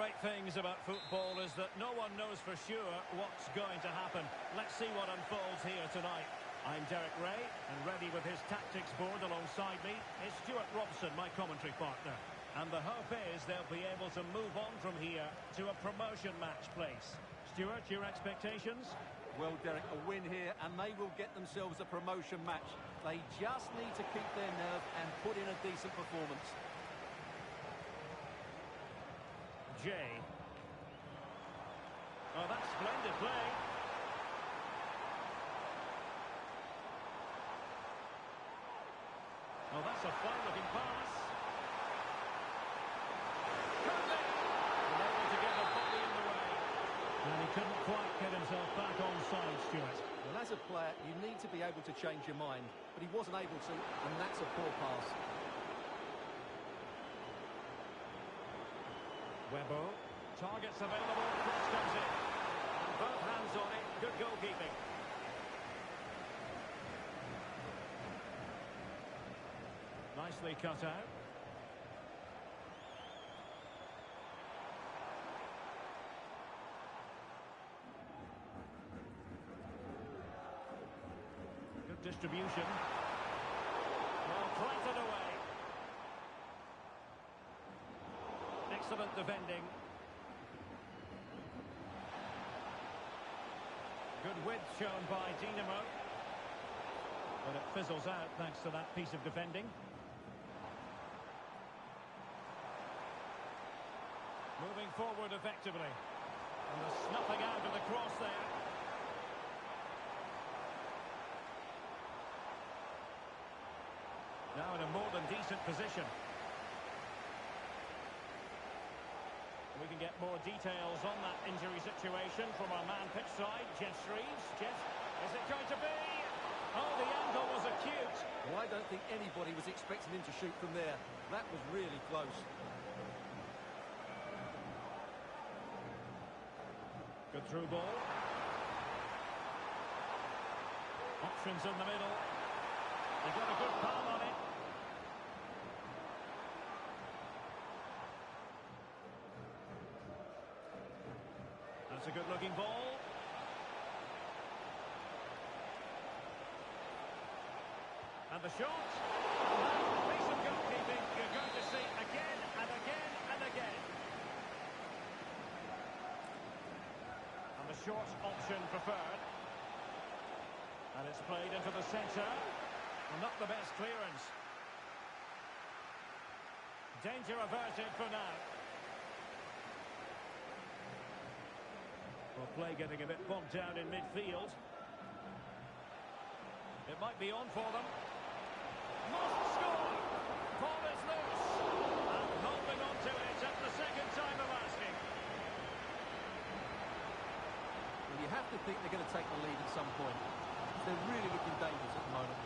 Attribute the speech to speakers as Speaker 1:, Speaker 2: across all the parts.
Speaker 1: great things about football is that no one knows for sure what's going to happen. Let's see what unfolds here tonight. I'm Derek Ray, and ready with his tactics board alongside me is Stuart Robson, my commentary partner. And the hope is they'll be able to move on from here to a promotion match place. Stuart, your expectations?
Speaker 2: Well, Derek, a win here and they will get themselves a promotion match. They just need to keep their nerve and put in a decent performance.
Speaker 1: Jay. Oh, that's splendid play. Oh, that's a fine-looking pass. Curly! Unable to get the body in the way. And he couldn't quite get himself back on side, Stuart.
Speaker 2: Well, as a player, you need to be able to change your mind, but he wasn't able to, and that's a poor pass.
Speaker 1: Webbo, targets available, cross comes in. And both hands on it, good goalkeeping. Nicely cut out. Good distribution. Well, planted away. Excellent defending. Good width shown by Dinamo. But it fizzles out thanks to that piece of defending. Moving forward effectively. And the snuffing out of the cross there. Now in a more than decent position. We can get more details on that injury situation from our man pitch side, Jeff Shreves. Jeff, is it going to be? Oh, the angle was acute.
Speaker 2: Well, I don't think anybody was expecting him to shoot from there. That was really close.
Speaker 1: Good through ball. Options in the middle. They got a good palm on it. That's a good-looking ball. And the shot. Piece of goalkeeping you're going to see again and again and again. And the short option preferred. And it's played into the centre. Well, not the best clearance. Danger averted for now. Well, play getting a bit bogged down in midfield. It might be on for them. Must score! Ball is loose. And holding on to it at the second time of asking.
Speaker 2: Well, you have to think they're going to take the lead at some point. They're really looking dangerous at the moment.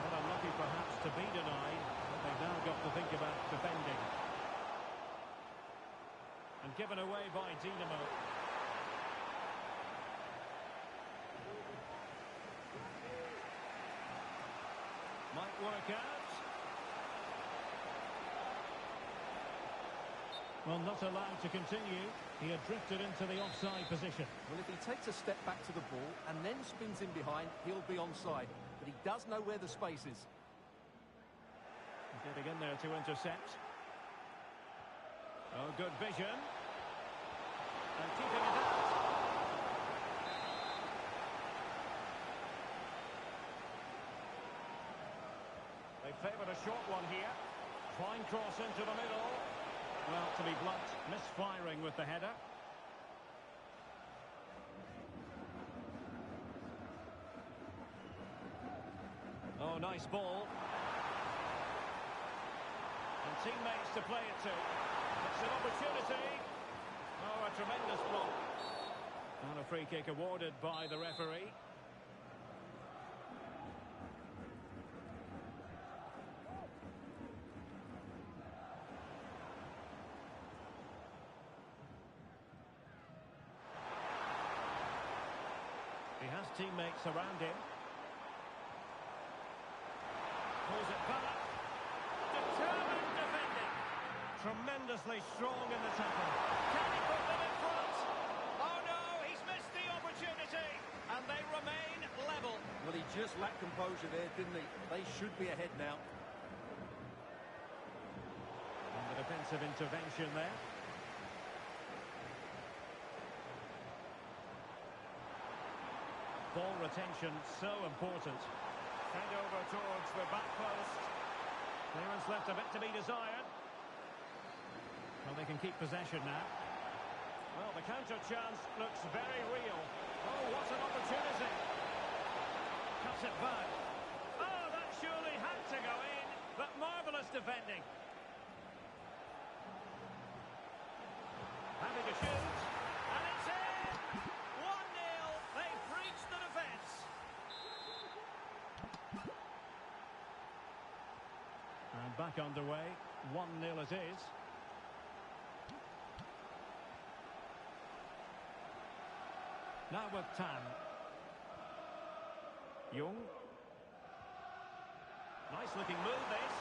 Speaker 1: Well, unlucky perhaps to be denied, but they've now got to think about defending. And given away by Dinamo. Might work out. Well, not allowed to continue. He had drifted into the offside position.
Speaker 2: Well, if he takes a step back to the ball and then spins in behind, he'll be onside. But he does know where the space is.
Speaker 1: Getting in there to intercept. Oh, good vision. And keeping it out. They favoured a short one here. Fine cross into the middle. Well, to be blunt, misfiring with the header. Oh, nice ball. And teammates to play it to. It's an opportunity. Oh, a tremendous block. And a free kick awarded by the referee. He has teammates around him. Pulls it back. Determined defending. Tremendously strong in the tackle. Can he
Speaker 2: just lacked composure there, didn't he? They should be ahead now.
Speaker 1: And the defensive intervention there. Ball retention, so important. Fed over towards the back post. Clearance left a bit to be desired. Well, they can keep possession now. Well, the counter chance looks very real. Oh, what an opportunity. Cuts it back. Oh, that surely had to go in, but marvellous defending. Happy to shoot. And it's in! 1-0. They've breached the defence. And back underway. 1-0 it is. Now with Tan. Young. Nice looking move this.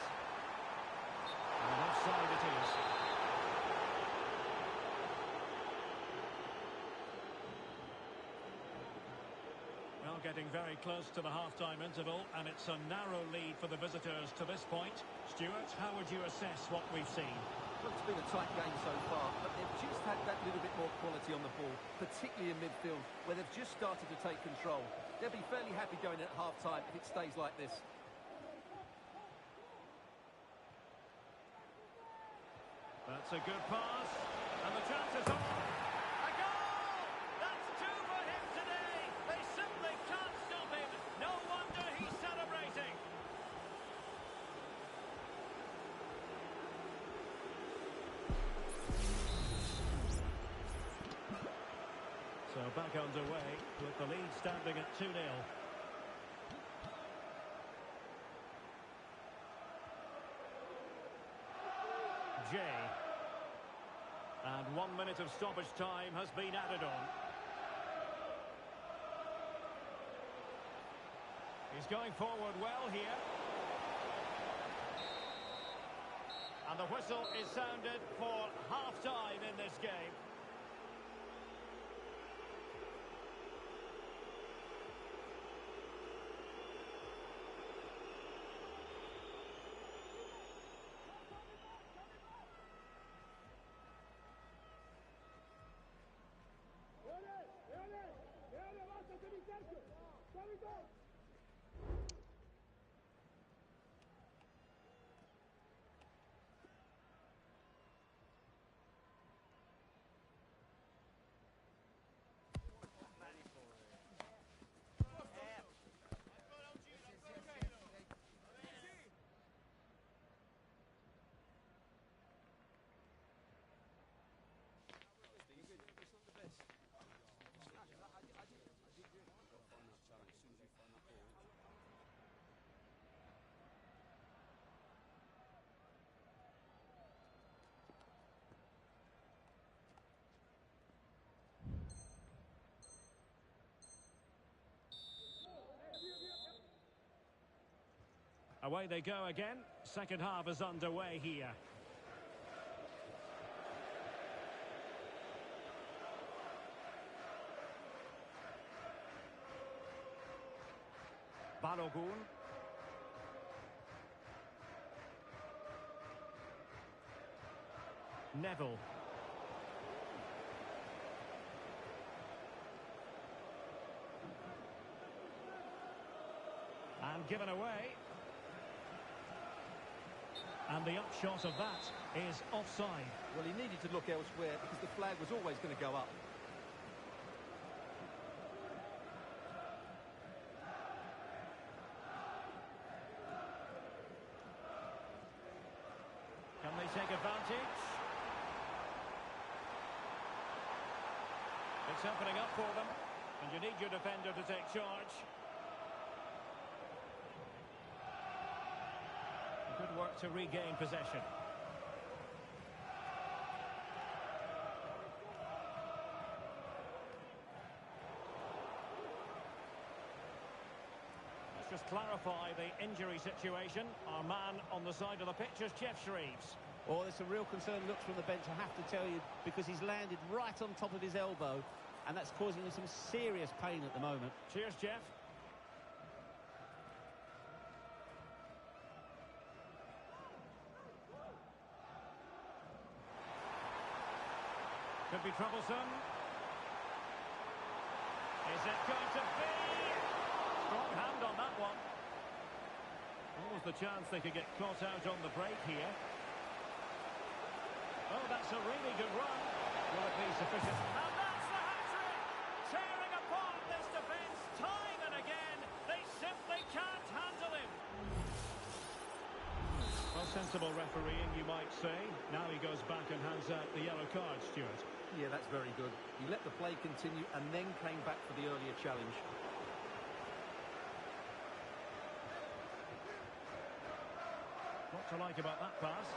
Speaker 1: And offside it is. Well, getting very close to the half-time interval, and it's a narrow lead for the visitors to this point. Stuart, how would you assess what we've seen?
Speaker 2: Well, it's been a tight game so far, but they've just had that little bit more quality on the ball, particularly in midfield, where they've just started to take control. They'll be fairly happy going at half-time if it stays like this.
Speaker 1: That's a good pass, and the chance is on. A goal! That's two for him today. They simply can't stop him. No wonder he's celebrating. So back underway with the lead standing at 2-0. Jay. And 1 minute of stoppage time has been added on. He's going forward well here. And the whistle is sounded for half-time in this game. Away they go again. Second half is underway here. Balogun. Neville. And given away. And the upshot of that is offside.
Speaker 2: Well, he needed to look elsewhere because the flag was always going to go up.
Speaker 1: Can they take advantage? It's opening up for them, and you need your defender to take charge. Good work to regain possession. Let's just clarify the injury situation. Our man on the side of the pitch is Geoff Shreeves.
Speaker 3: Oh, there's some real concern looks from the bench, I have to tell you, because he's landed right on top of his elbow, and that's causing him some serious pain at the moment.
Speaker 1: Cheers, Geoff. Could be troublesome. Is it going to be? Strong hand on that one. Almost the chance they could get caught out on the break here. Oh, that's a really good run. Will it be sufficient? And that's the hat-trick! Tearing apart this defence time and again. They simply can't handle him. Well, sensible refereeing, you might say. Now he goes back and hands out the yellow card, Stuart.
Speaker 2: Yeah, that's very good. He let the play continue and then came back for the earlier challenge.
Speaker 1: What to like about that pass?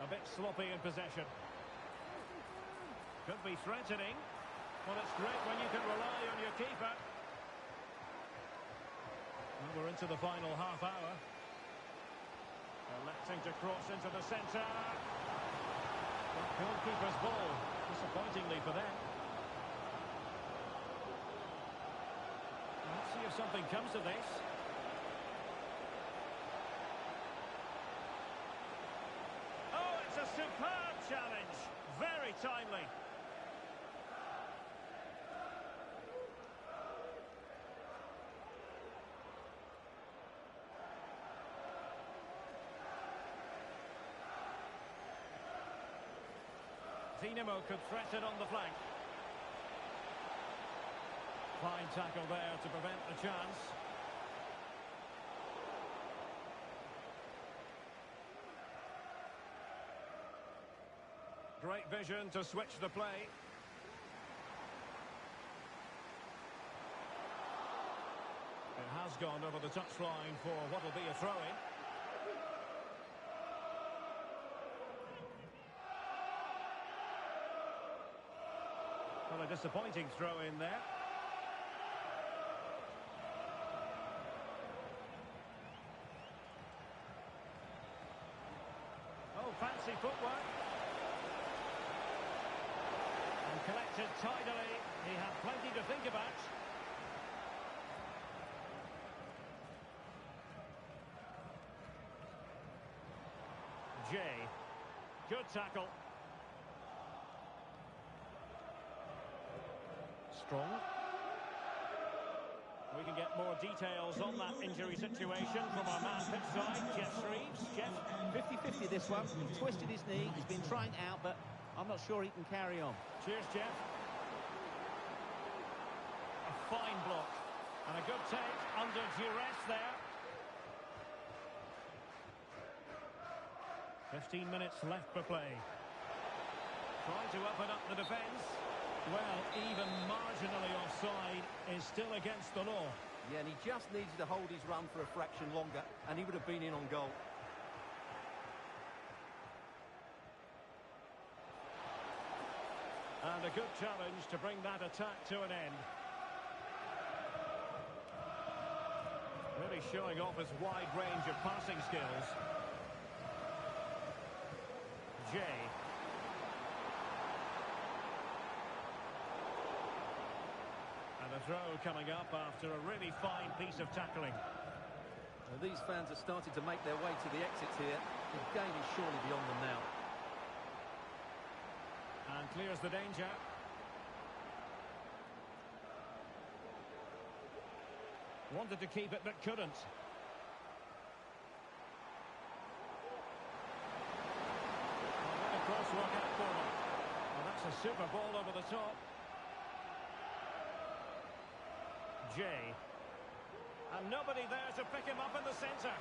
Speaker 1: A bit sloppy in possession. Could be threatening. Well, it's great when you can rely on your keeper. Well, we're into the final half hour. Electing to cross into the centre. Well, goalkeeper's ball, disappointingly for them. Let's see if something comes of this. Oh, it's a superb challenge. Very timely. Dinamo could threaten on the flank. Fine tackle there to prevent the chance. Great vision to switch the play. It has gone over the touchline for what will be a throw-in. Well, a disappointing throw in there. Oh, fancy footwork. And collected tidily. He had plenty to think about. Jay. Good tackle. Strong. We can get more details on that injury situation from our man pitch side, Jeff Shreves. Jeff?
Speaker 3: 50-50 this one. He twisted his knee. He's been trying out, but I'm not sure he can carry on.
Speaker 1: Cheers, Jeff. A fine block. And a good take under duress there. 15 minutes left for play. Trying to open up the defence. Well, even marginally offside is still against the law.
Speaker 2: Yeah, and he just needed to hold his run for a fraction longer, and he would have been in on goal.
Speaker 1: And a good challenge to bring that attack to an end. Really showing off his wide range of passing skills. Jay. And a throw coming up after a really fine piece of tackling.
Speaker 2: Well, these fans are starting to make their way to the exits here. The game is surely beyond them now.
Speaker 1: And clears the danger. Wanted to keep it but couldn't. Well, a crosswalk out forward. Well, that's a super ball over the top. Jay. And nobody there to pick him up in the centre.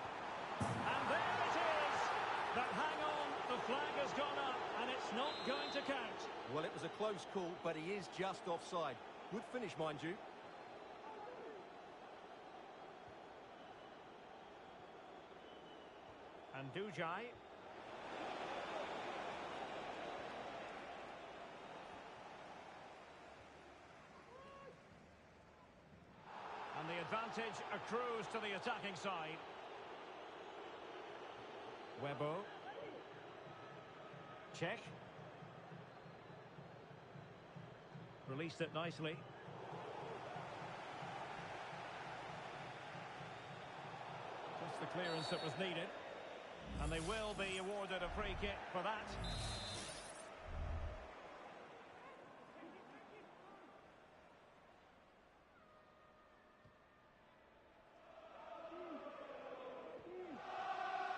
Speaker 1: And there it is! But hang on, the flag has gone up and it's not going to count.
Speaker 2: Well, it was a close call, but he is just offside. Good finish, mind you.
Speaker 1: And Dujai. And the advantage accrues to the attacking side. Webo. Check. Released it nicely. Just the clearance that was needed. And they will be awarded a free kick for that.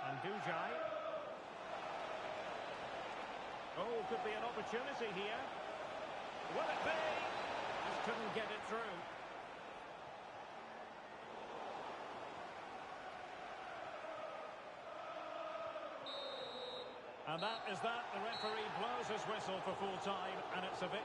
Speaker 1: And Dujai. Oh, could be an opportunity here. Will it be? Just couldn't get it through. And that is that. The referee blows his whistle for full time, and it's a bit...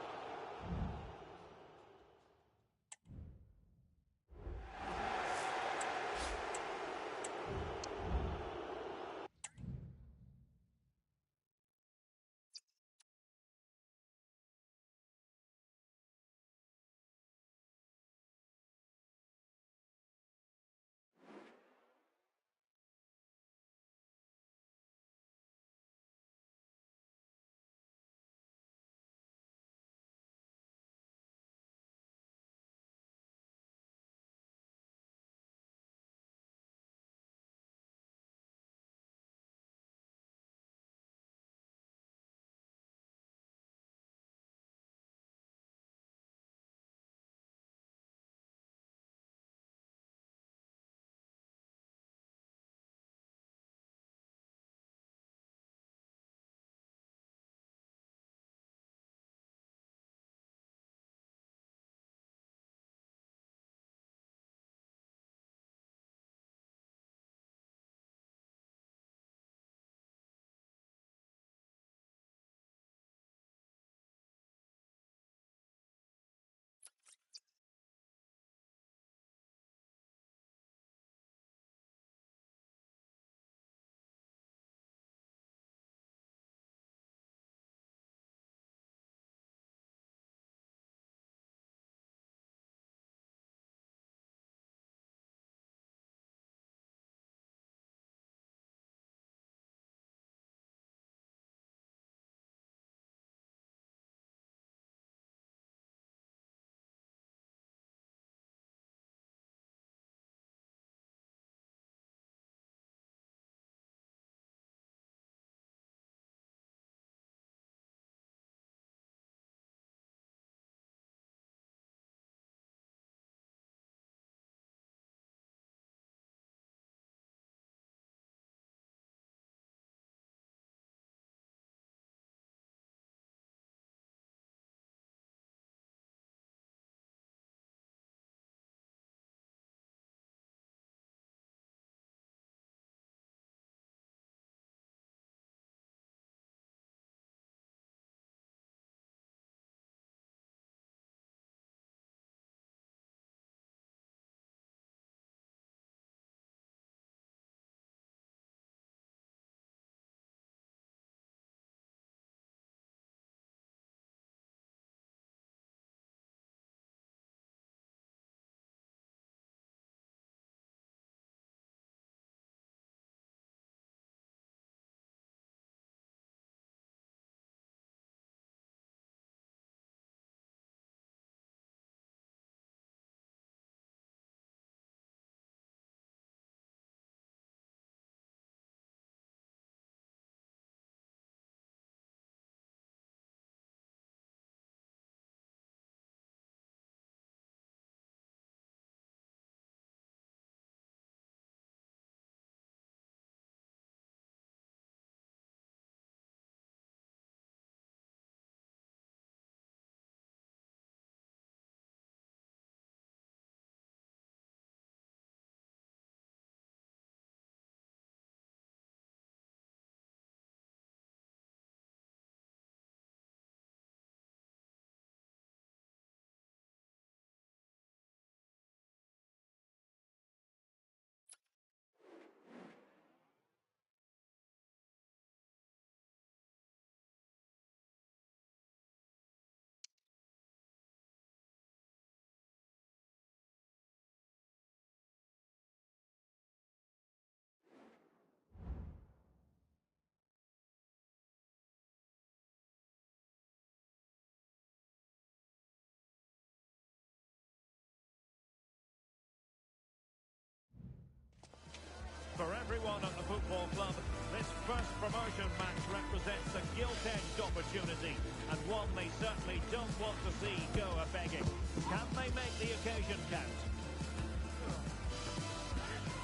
Speaker 1: For everyone at the football club, this This first promotion match represents a gilt-edged opportunity, and one they certainly don't want to see go a-begging. Can they make the occasion count?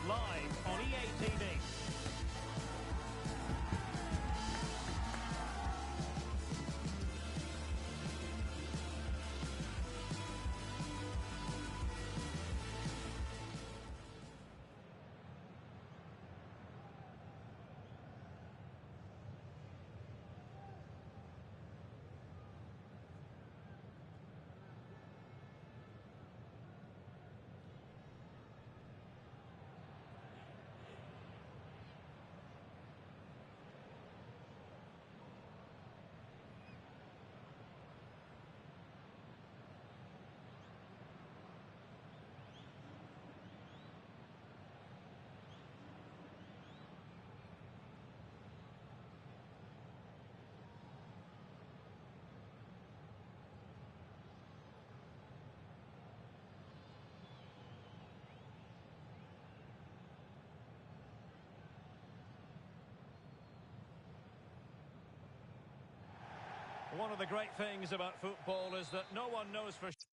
Speaker 1: Live on EA TV. One of the great things about football is that no one knows for sure.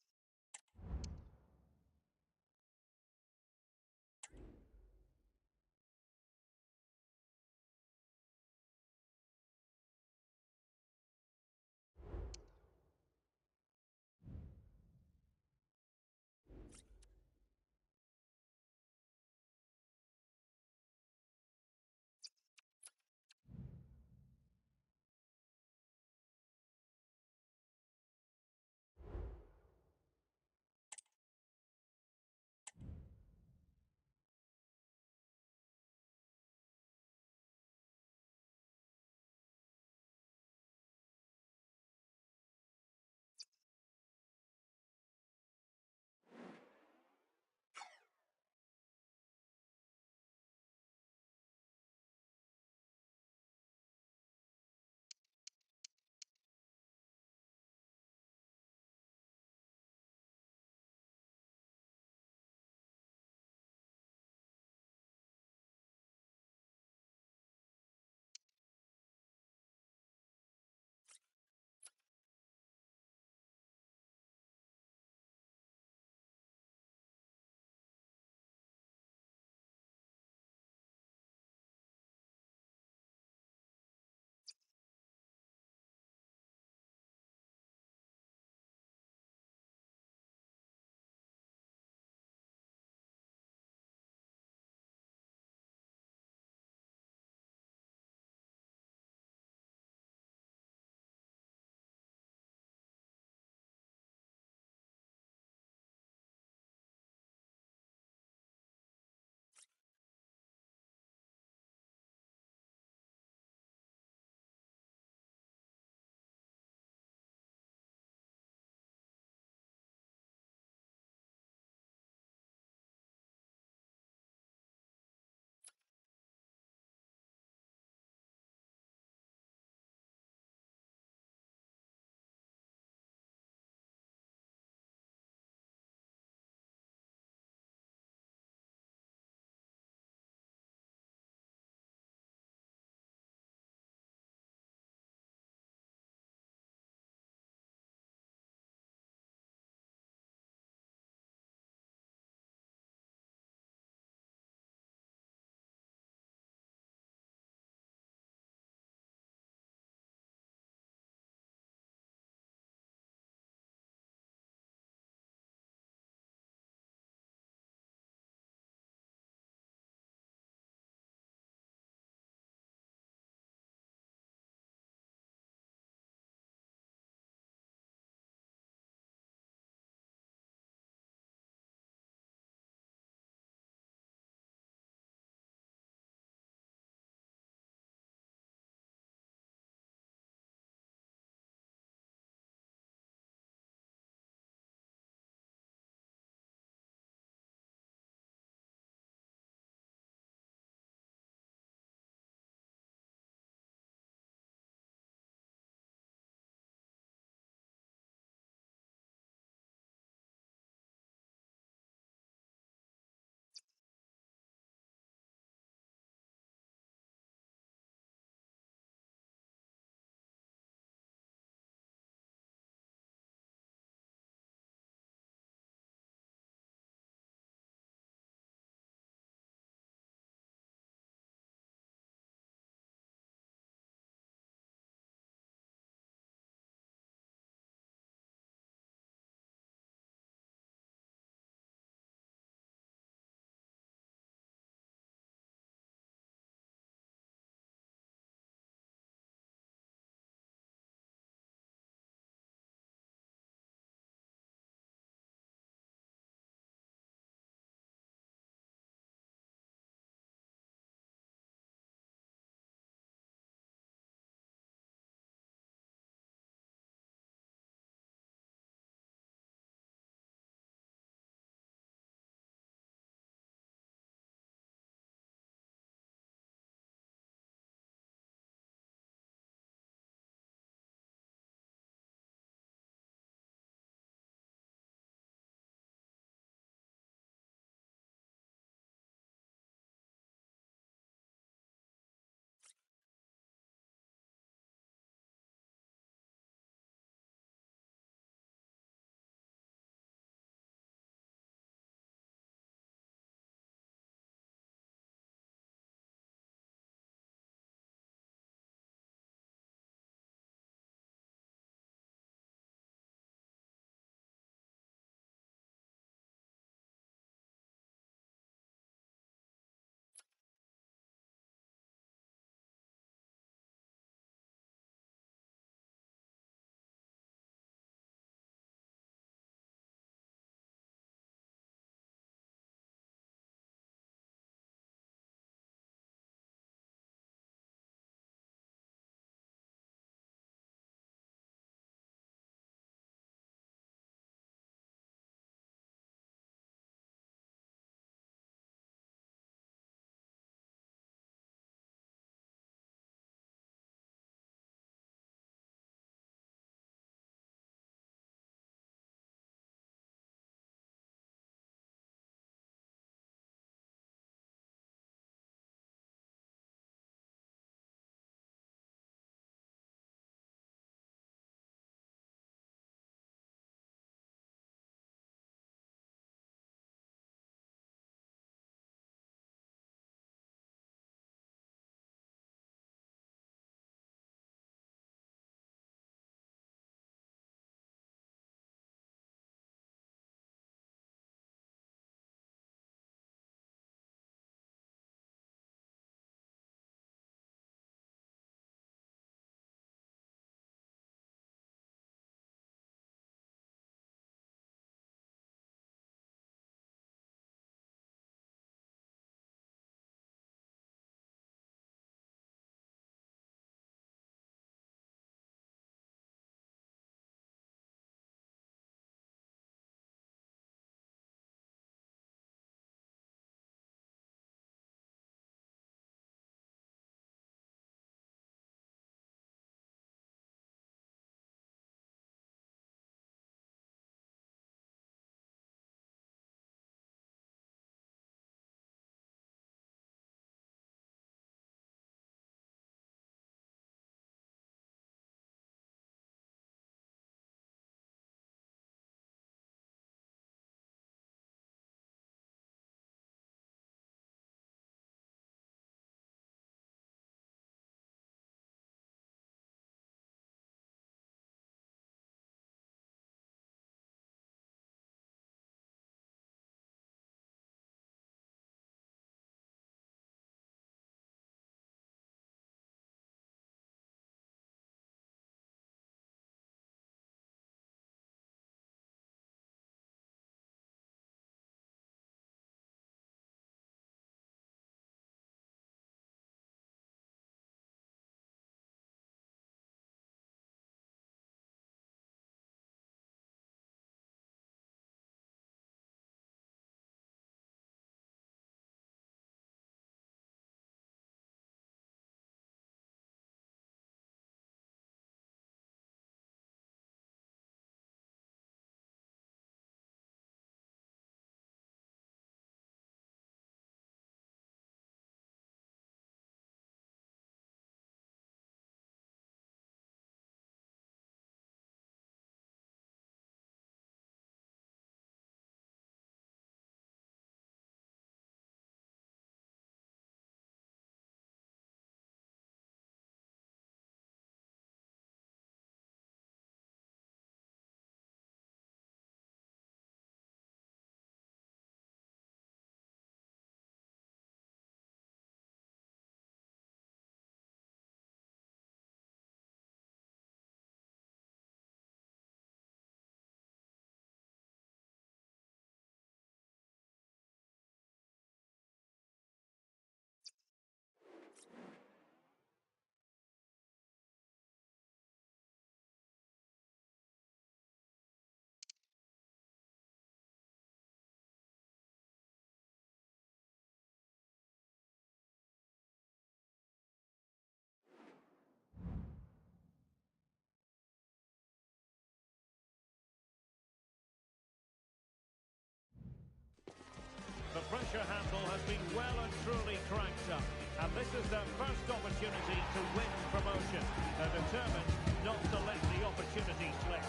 Speaker 1: pressure handle has been well and truly cranked up. And this is their first opportunity to win promotion. They're determined not to let the opportunity slip.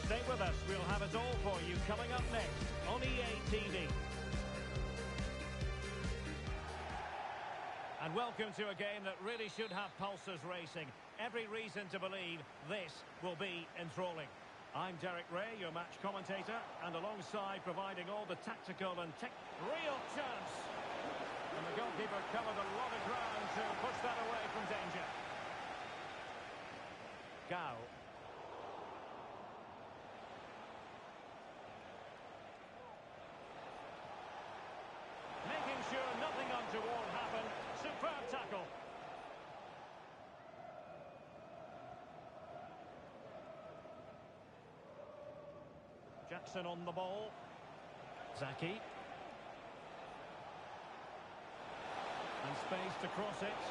Speaker 1: Stay with us, we'll have it all for you coming up next on EA TV. And welcome to a game that really should have pulses racing. Every reason to believe this will be enthralling. I'm Derek Ray, your match commentator, and alongside providing all the tactical and real chance. And the goalkeeper covered a lot of ground to push that away from danger. Gao. Making sure nothing untoward happened. Superb tackle. Jackson on the ball. Zaki. And space to cross it.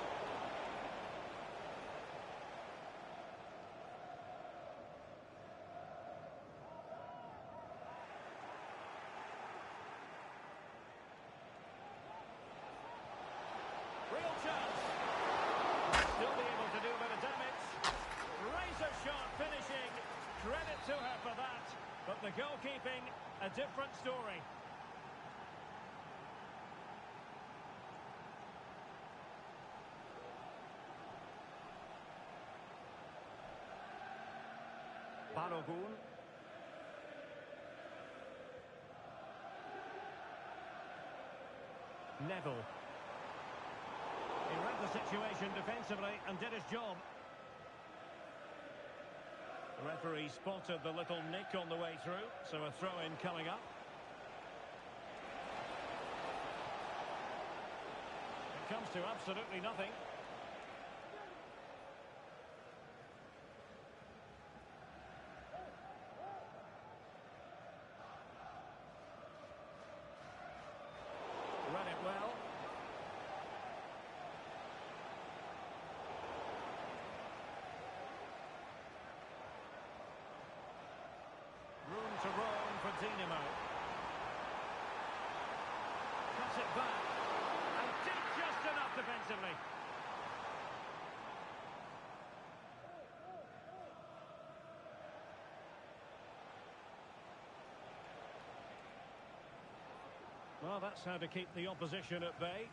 Speaker 1: Real chance. Still be able to do a bit of damage. Razor sharp finishing. Credit to her for that. But the goalkeeping, a different story. Balogun. Neville. He read the situation defensively and did his job. The referee spotted the little nick on the way through, so a throw-in coming up. It comes to absolutely nothing. Read it well. Room to roam for Dinamo. Cuts it back. And did just enough defensively. Well, that's how to keep the opposition at bay.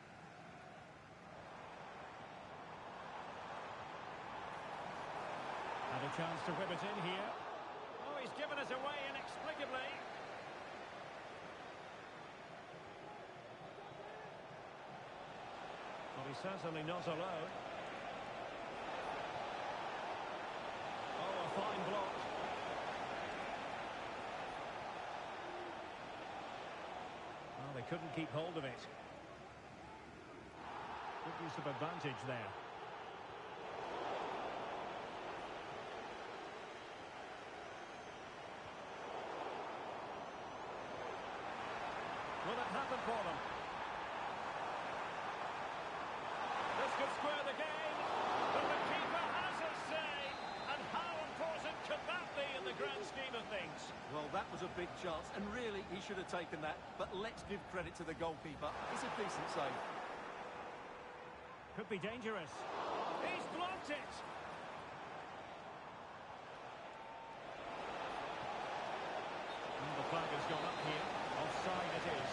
Speaker 1: And a chance to whip it in here. Oh, he's given us away inexplicably. Well, he's certainly not alone. Oh, a fine block. Well, they couldn't keep hold of it. Good use of advantage there. Will it happen for them? This could square the game, but the keeper has a say. And how important could that be in the grand scheme of things?
Speaker 2: Well, that was a big chance, and really, he should have taken that. But let's give credit to the goalkeeper. It's a decent save.
Speaker 1: Could be dangerous. He's blocked it. And the flag has gone up here. Offside it is.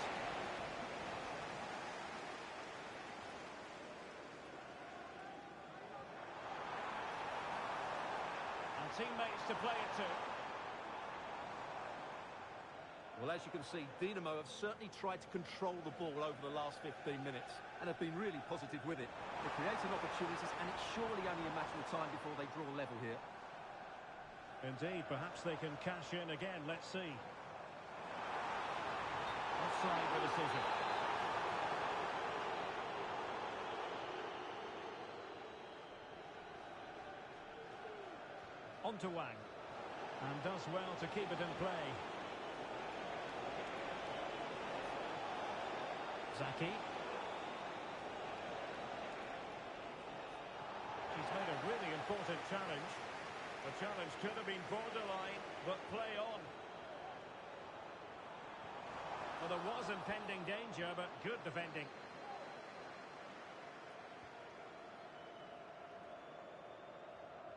Speaker 1: And teammates to play it to.
Speaker 2: Well, as you can see, Dinamo have certainly tried to control the ball over the last 15 minutes and have been really positive with it. They're creating opportunities, and it's surely only a matter of time before they draw level here.
Speaker 1: Indeed, perhaps they can cash in again. Let's see. Offside the decision. On to Wang. And does well to keep it in play. Zaki. He's made a really important challenge. The challenge could have been borderline, but play on. Well, there was impending danger, but good defending.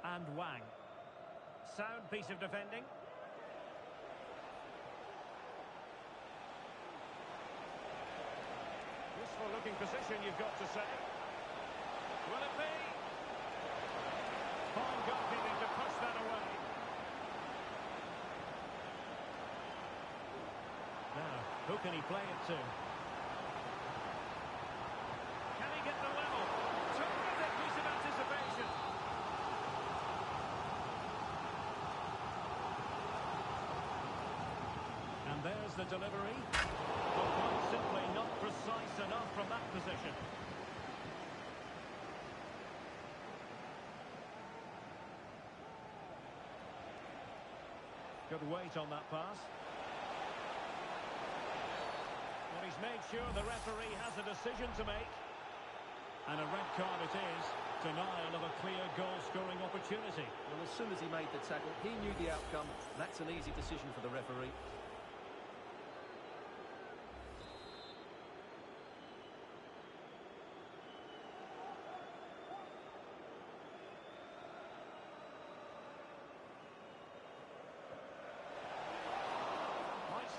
Speaker 1: And Wang. Sound piece of defending. Useful looking position, you've got to say. Will it be? Fine goalkeeping to push that away. Now, who can he play it to? Can he get the level? Terrific piece of anticipation. And there's the delivery. But quite simply not precise enough from that position. Good weight on that pass. Well, he's made sure the referee has a decision to make. And a red card it is. Denial of a clear goal-scoring opportunity.
Speaker 2: Well, as soon as he made the tackle, he knew the outcome. That's an easy decision for the referee.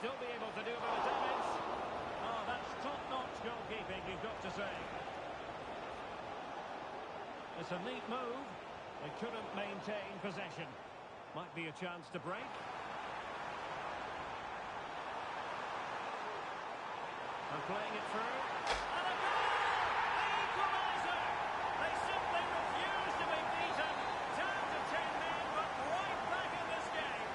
Speaker 1: Still be able to do a bit of damage. Oh, that's top-notch goalkeeping, you've got to say. It's a neat move. They couldn't maintain possession. Might be a chance to break. And playing it through. And a goal! The equaliser! They simply refuse to be beaten. Down to 10 men, but right back in this game.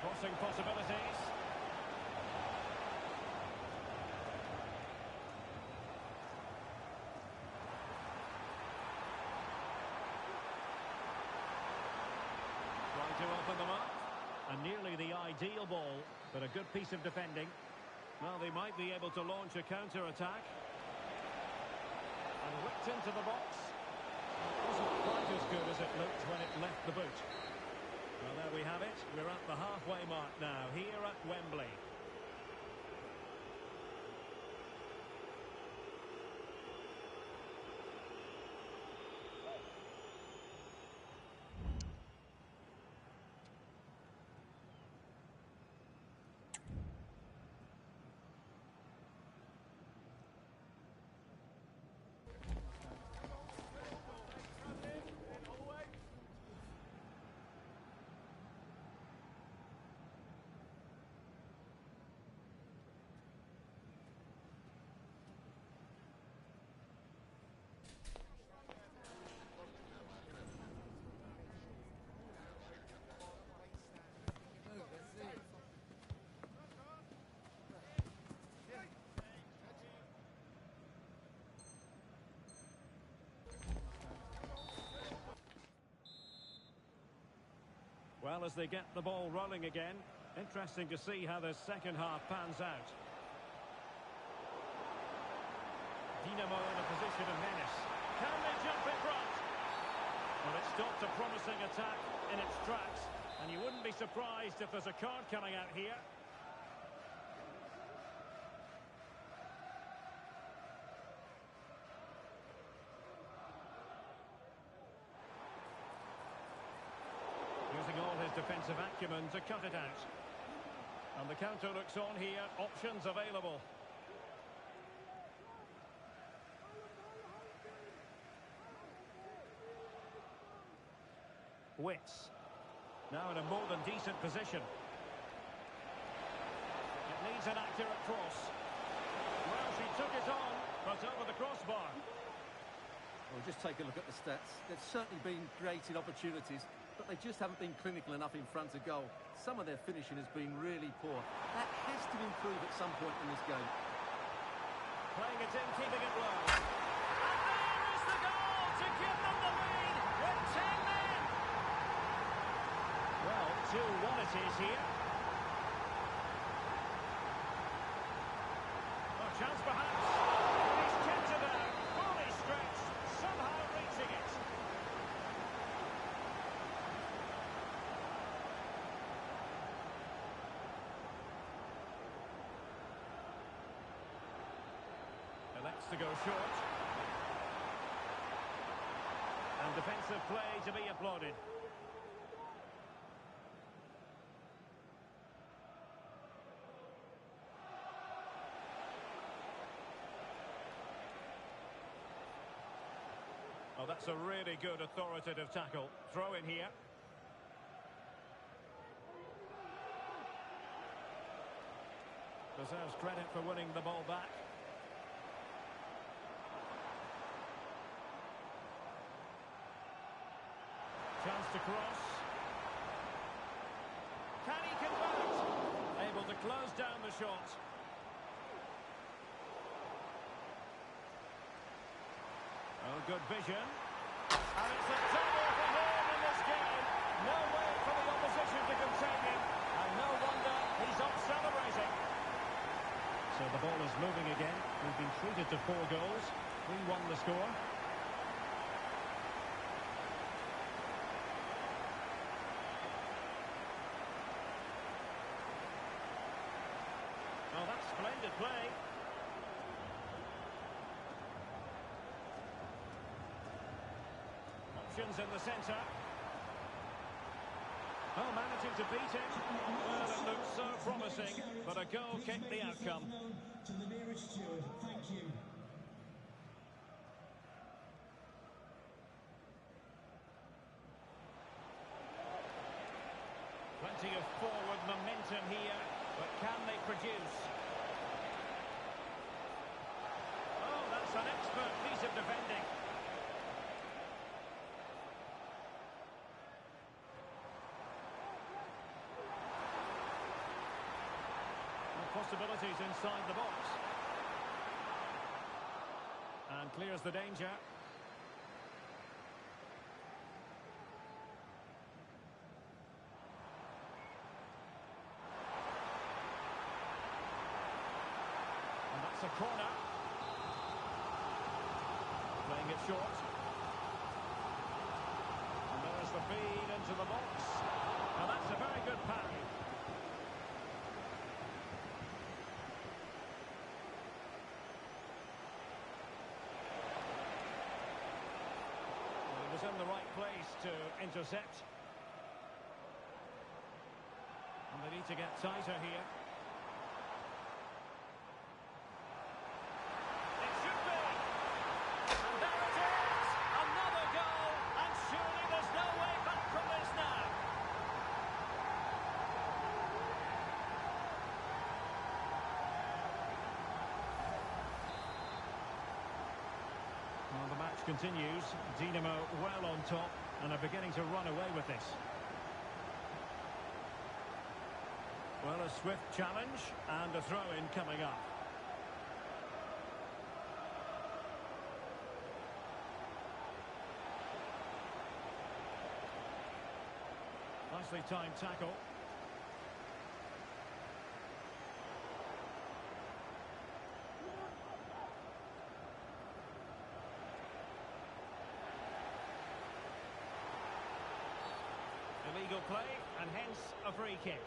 Speaker 1: Crossing possibilities. Trying to open them up. And nearly the ideal ball, but a good piece of defending. Well, they might be able to launch a counter-attack. And whipped into the box. Wasn't quite as good as it looked when it left the boot. Well, there we have it. We're at the halfway mark now, here at Wembley. Well, as they get the ball rolling again, interesting to see how the second half pans out. Dinamo in a position of menace. Can they jump in front? Well, it stopped a promising attack in its tracks, and you wouldn't be surprised if there's a card coming out here. Using all his defensive acumen to cut it out. And the counter looks on here, options available. Wits. Now in a more than decent position. It needs an accurate cross. Well, she took it on, but over the crossbar.
Speaker 2: Well, just take a look at the stats. They've certainly been creating opportunities, but they just haven't been clinical enough in front of goal. Some of their finishing has been really poor. That has to improve at some point in this game.
Speaker 1: Playing it in, keeping it low. And there is the goal to give them the lead with 10 men. Well, 2-1 it is here. Chance perhaps. He's kept it out. Fully stretched. Somehow reaching it. Elects to go short. And defensive play to be applauded. Oh, that's a really good authoritative tackle. Throw in here. Deserves credit for winning the ball back. Chance to cross. Can he convert? Able to close down the shot. Oh, good vision. And it's a double for him in this game. No way for the opposition to contain him. And no wonder he's off celebrating. So the ball is moving again. We've been treated to 4 goals. 3-1 the score. Oh, that's splendid play. Options in the centre. Oh, managing to beat it. Well, it looked so promising, but a goal kicked the outcome.
Speaker 4: To the nearest steward, thank you.
Speaker 1: Plenty of forward momentum here, but can they produce? Oh, that's an expert piece of defending. Possibilities inside the box. And clears the danger. And that's a corner. Playing it short. And there's the feed into the box. Now that's a very good parry. In the right place to intercept. And they need to get tighter here. It should be! And there it is! Another goal! And surely there's no way back from this now! Well, the match continues. Dinamo well on top and are beginning to run away with this. Well, a swift challenge and a throw-in coming up. Nicely timed tackle. Illegal play, and hence a free kick.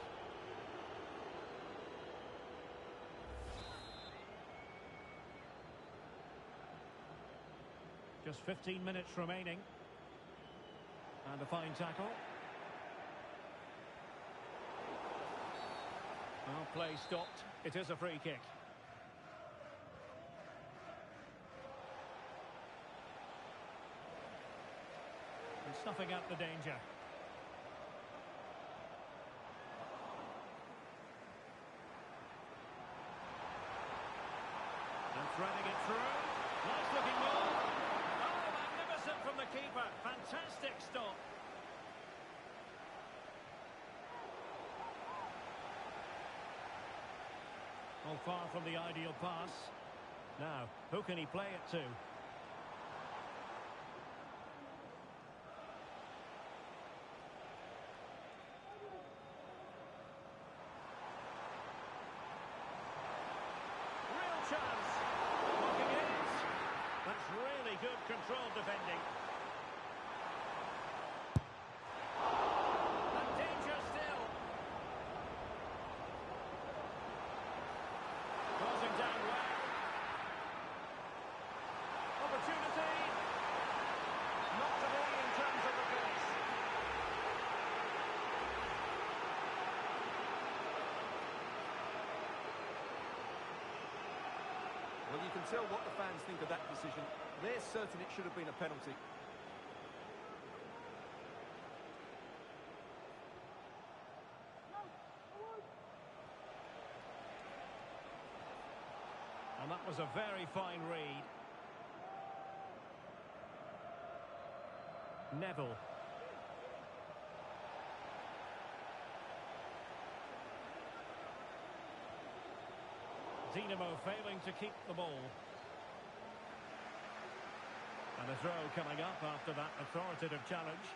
Speaker 1: Just 15 minutes remaining. And a fine tackle. Well, play stopped. It is a free kick. And snuffing out the danger. Threading it through. Nice looking ball. Oh, magnificent from the keeper. Fantastic stop. Well, far from the ideal pass. Now, who can he play it to? Real chance.
Speaker 2: can tell what the fans think of that decision. They're certain it should have been a penalty.
Speaker 1: And that was a very fine read. Neville. Dinamo failing to keep the ball. And a throw coming up after that authoritative challenge.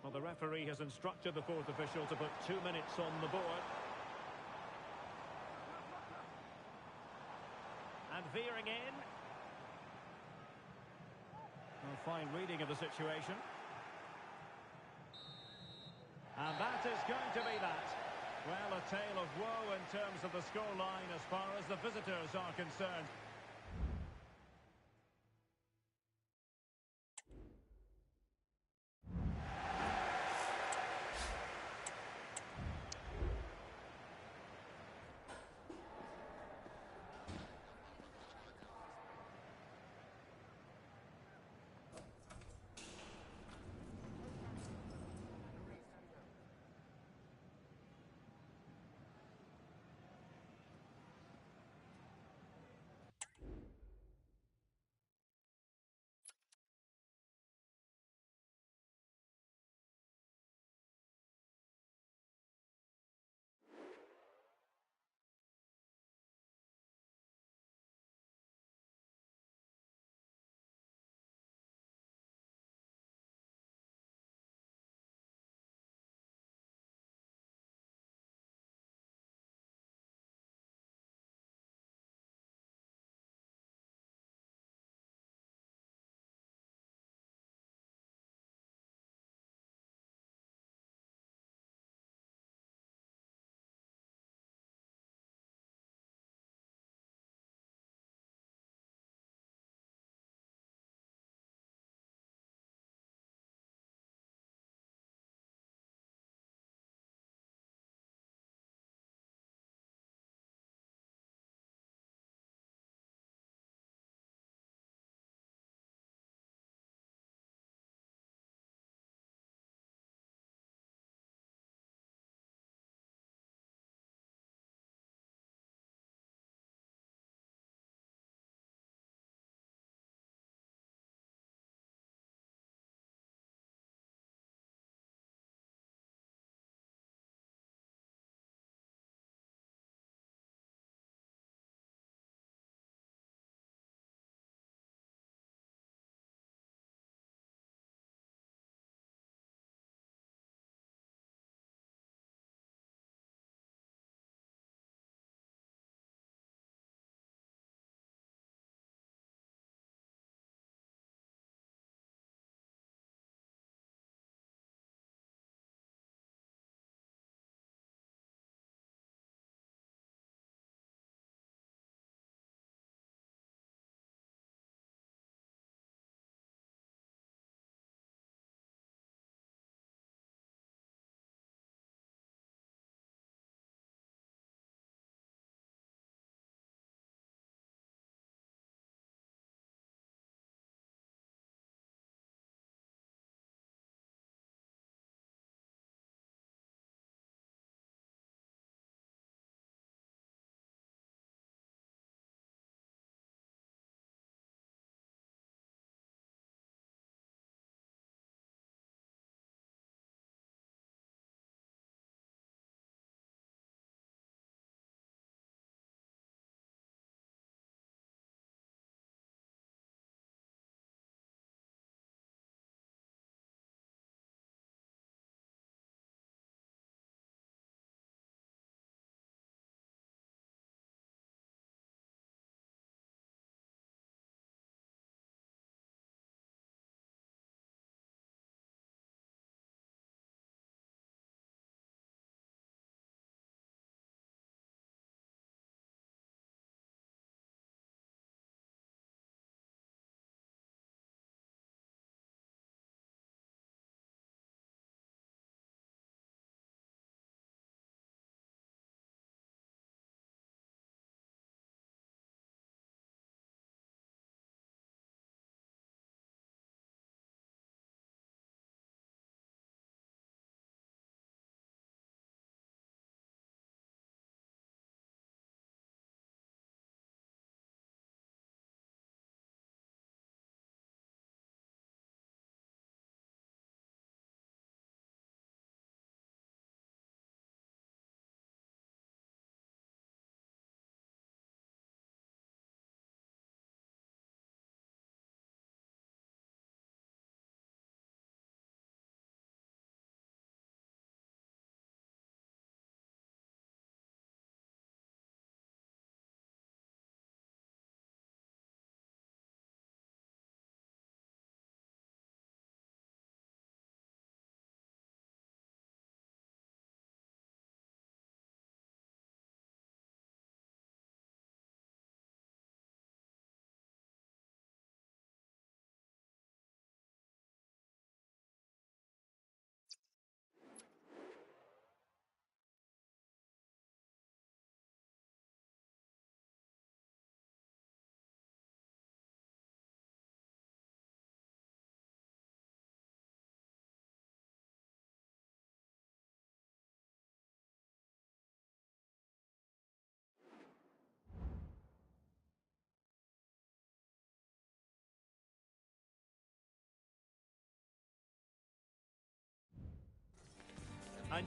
Speaker 1: Well, the referee has instructed the fourth official to put 2 minutes on the board. And veering in. Well, fine reading of the situation. And that is going to be that. Well, a tale of woe in terms of the scoreline as far as the visitors are concerned.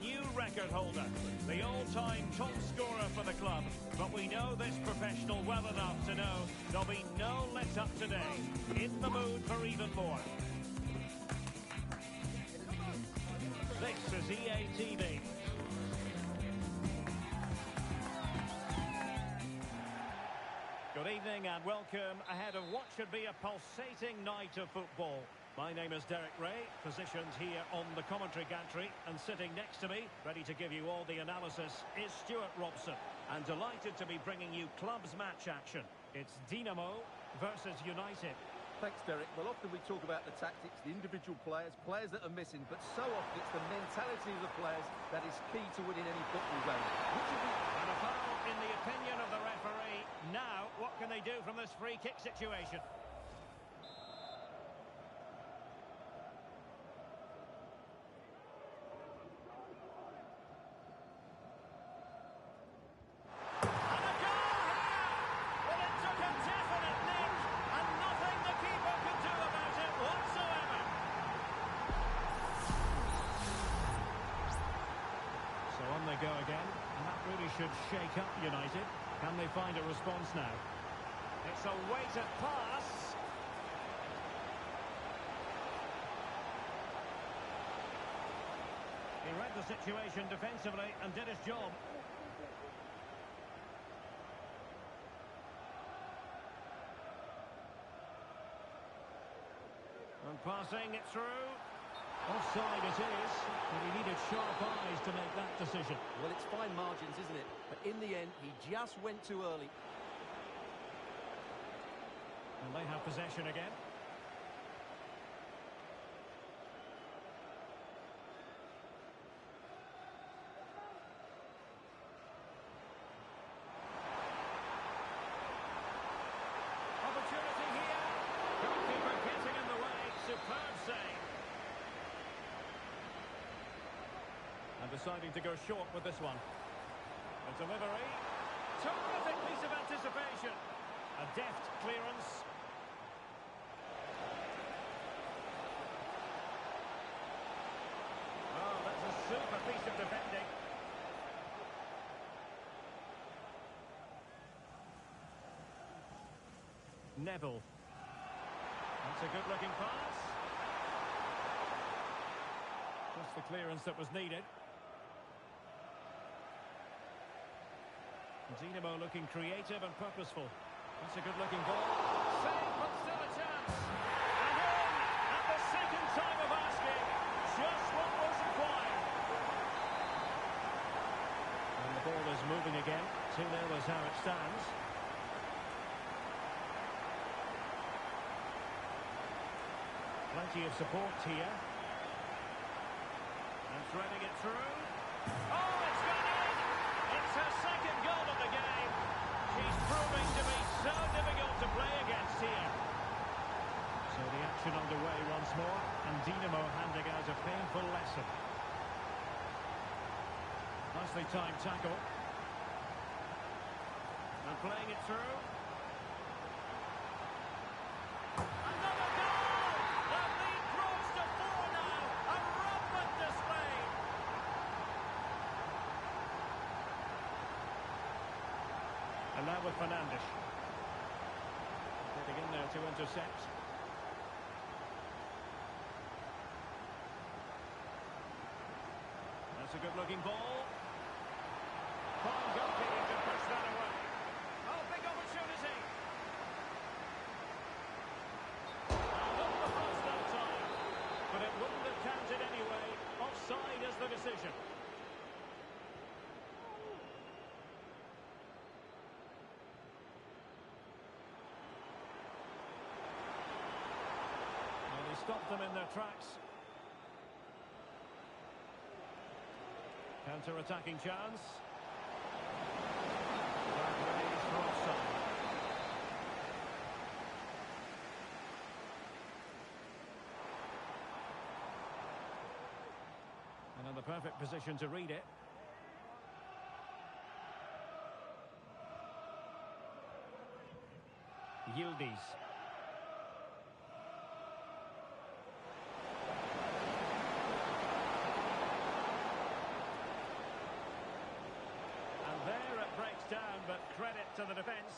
Speaker 1: new record holder, the all-time top scorer for the club. But we know this professional well enough to know there'll be no let-up today. In the mood for even more. This is EA TV. Good evening and welcome ahead of what should be a pulsating night of football. My name is Derek Ray, positioned here on the commentary gantry, and sitting next to me, ready to give you all the analysis, is Stuart Robson. And delighted to be bringing you clubs match action. It's Dinamo versus United.
Speaker 2: Thanks, Derek. Well, often we talk about the tactics, the individual players, players that are missing, but so often it's the mentality of the players that is key to winning any football game.
Speaker 1: And a foul in the opinion of the referee. Now, what can they do from this free kick situation? Go again, and that really should shake up United. Can they find a response now? It's a weighted pass. He read the situation defensively and did his job. And passing it through. Offside it is, but he needed sharp eyes to make that decision.
Speaker 2: Well, it's fine margins, isn't it? But in the end, he just went too early.
Speaker 1: And they have possession again. Opportunity here. Goalkeeper getting in the way. Superb save. And deciding to go short with this one. A delivery. Terrific piece of anticipation. A deft clearance. Oh, that's a super piece of defending. Neville. That's a good-looking pass. Just the clearance that was needed. Dinamo looking creative and purposeful. That's a good-looking ball. Save, but still a chance. And in, at the second time of asking, just what was required. And the ball is moving again. 2-0 is how it stands. Plenty of support here. And threading it through. Oh, it's gone in! It's her second goal of the game. She's proving to be so difficult to play against here. So the action underway once more, and Dinamo handing out a painful lesson. Nicely timed tackle. And playing it through. Another goal! The lead grows to 4 now. A rampant display. And now with Fernandes. Getting in there to intercept. That's a good-looking ball. Fine goalkeeping to push that away. Oh, big opportunity. Not the post that time. But it wouldn't have counted anyway. Offside is the decision. Stopped them in their tracks. Counter-attacking chance. That raised for offside. And in the perfect position to read it. Yildiz. to the defence.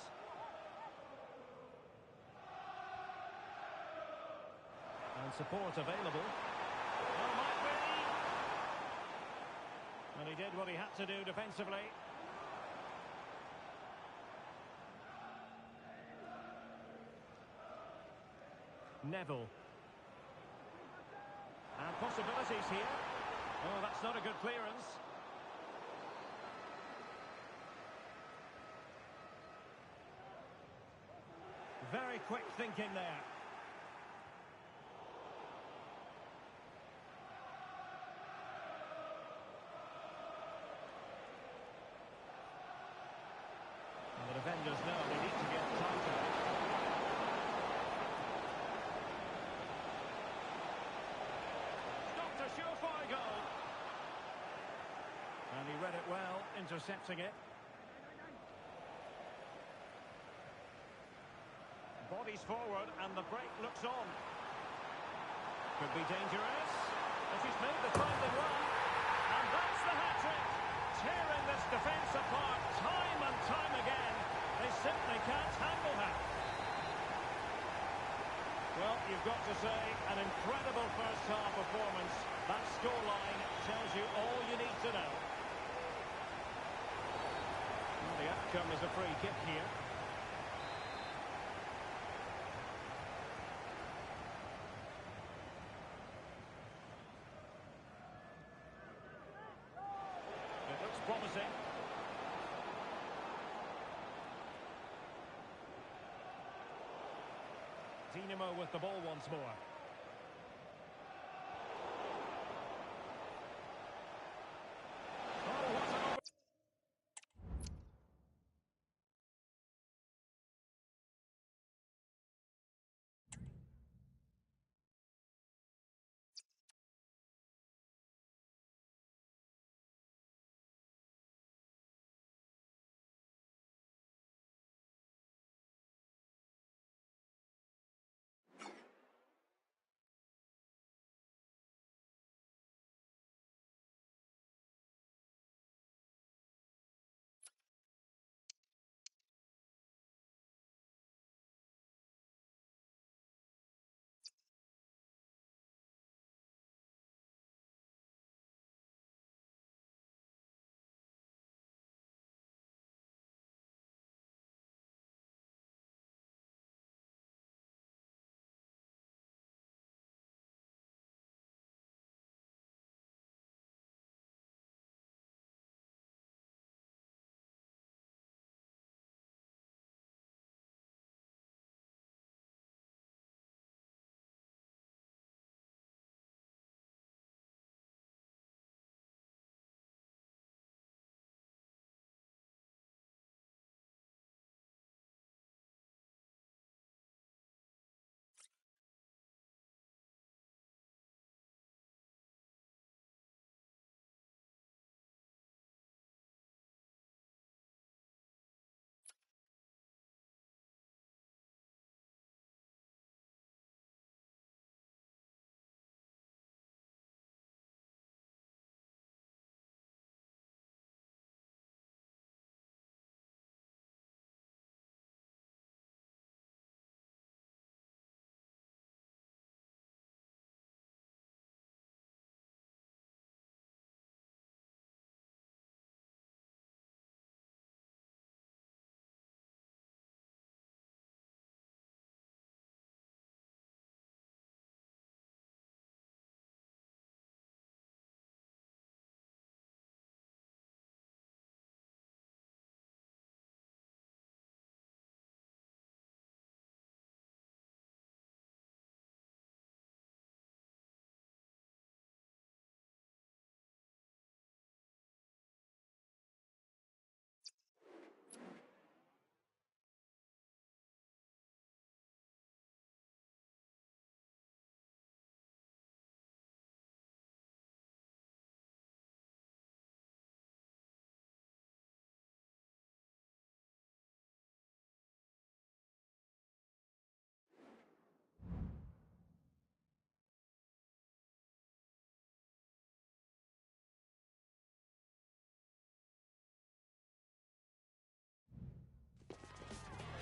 Speaker 1: And support available. Oh, might be. And he did what he had to do defensively. Neville. And possibilities here. Oh, that's not a good clearance. Very quick thinking there. And the defenders know they need to get tighter. Stopped a surefire goal. And he read it well, intercepting it. Bodies forward and the break looks on. Could be dangerous. But he's made the final run. And that's the hat-trick. Tearing this defence apart time and time again. They simply can't handle that. Well, you've got to say, an incredible first-half performance. That scoreline tells you all you need to know. And the outcome is a free kick here. Promising. Dinamo with the ball once more.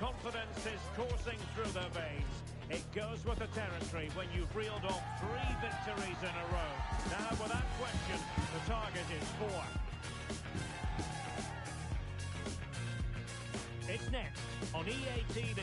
Speaker 1: confidence is coursing through their veins. It goes with the territory when you've reeled off 3 victories in a row. Now, without question, the target is 4. It's next on EA TV.